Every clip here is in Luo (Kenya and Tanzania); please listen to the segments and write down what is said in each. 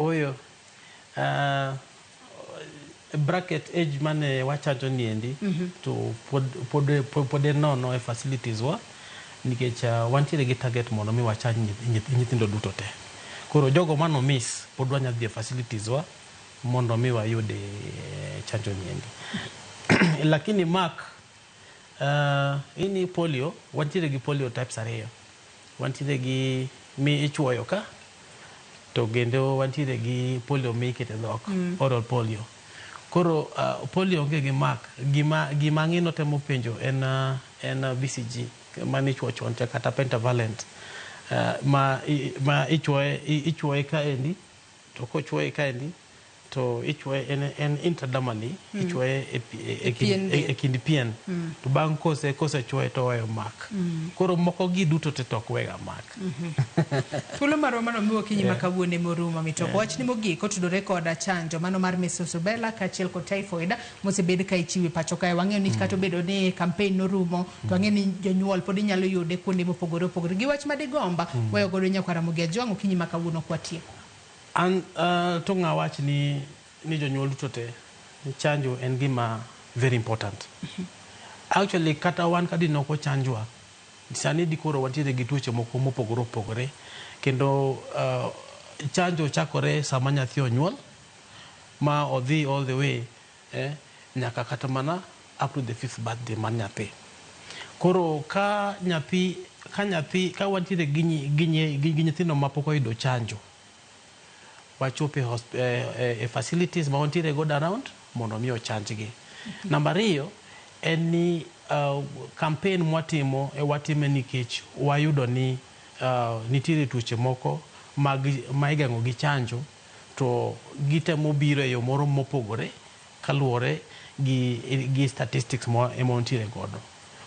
Oyo. Bracket age mane wachanjo niendi to pod no facilities wa nikech wantiere gi target mondo mi wachanj nyithindo duto te. Koro jogo mano miss pod wanya dhi facilities wa mondo mi wayude chanjo niendi. Lakini mark ini polio, wantiere gi polio types ariyo. Wantiere gi mi ichwoyo ka, to gendo wantiere gi polio mi ikete dhok, oral polio. Koro polio onge gi mark, gima ng'ino temo penjo en BCG, mani ichwo chon kata pentavalent, ma ichwoye kaendi, to kochwoye kaendi, to ichwoye en intradermally, ichwoye e kind pien, to bang' kose chwoye to weyo mark. Koro moko gi duto te tok wega mark. Thuolo marwa mano miwa kinyi makawuone morumo mitoko. Wachni mogik otudore koda chanjo mano mar measles rubella kaachiel kod typhoid mosebed ka ichiwe pacho kae. Wang'eyo ni kata obedo ni campaign norumo, to wang'eyo ni jonyuol pod inyalo yude kuonde mopogore opogore. Gi wach madigomba weyo godo Nyakwar Ramogi Ajwang' kinyi makawuono kwatieko. An to ng'awach ni jonyuol duto te chanjo en gima very important. Actually kata wan kadi noko chanjwa, sani di koro wantiere gi tuoche moko mopogore opogore, kendo chanjo chakore sama nyathi onyuol ma odhi all the way nyaka kata mana up to the 5th birthday man nyathi. Koro ka wantiere gi nyithindo mapok oyudo chanjo, wachope e facilities ma wantiere go around mondo mi ochanjgi. Namba 2 en ni campaign watime nikech wayudo ni nitiere tuoche moko ma igeng'o gi chanjo, to gitemo biro e yo moro mopogore kaluwore gi statistics ema wantiere godo.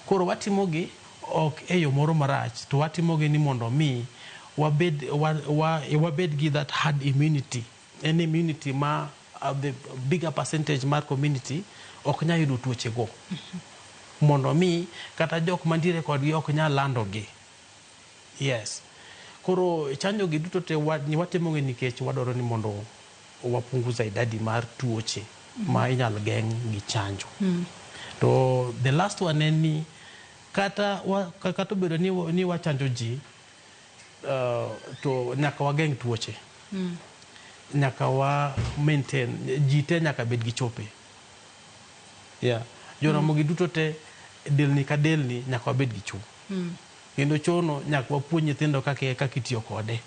Koro watimogi ok e yo moro marach, to watimogi ni mondo mi wabed gi that herd immunity, an immunity ma the bigger percentage mar community ok nyal yudo tuoche go, mondo mi kata jok mantiere kodgi ok nyal landogi. Yes. Koro chanjo gi duto te watimogi nikech wadwaro ni mondo wapunguza idadi mar tuoche ma inyal geng' gi chanjo. To the last one en ni kata obedo ni wachanjo ji, to nyaka wageng' tuoche. Nyaka wa maintain, ji te nyaka bed gi chope. Joromogi duto te delni ka delni nyaka wabed gi cho. Kendo chono nyaka wapuonj nyithindo kaka itiyo kode.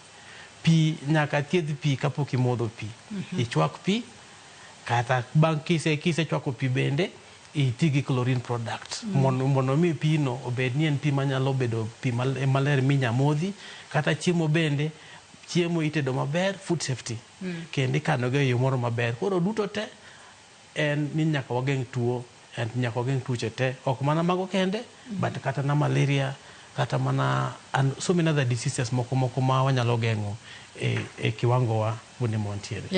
Pi nyaka thiedh pi kapok imodho pi. Ichwak pi, kata bang' kisechwako pi bende iti gi chlorine product mondo mi pi no obed ni en pi manyalo bedo pi maler minya modhi, kata chiemo bende chiemo itedo maber, food safety, kendo ikano ge yo moro maber. Koro duto te en ni nyaka wageng' tuo, nyaka wageng' tuoche te, ok mana mago kende, but kata na malaria, kata mana so many other diseases moko ma wanyalo geng'o e kiwango wa kuonde ma wantiere.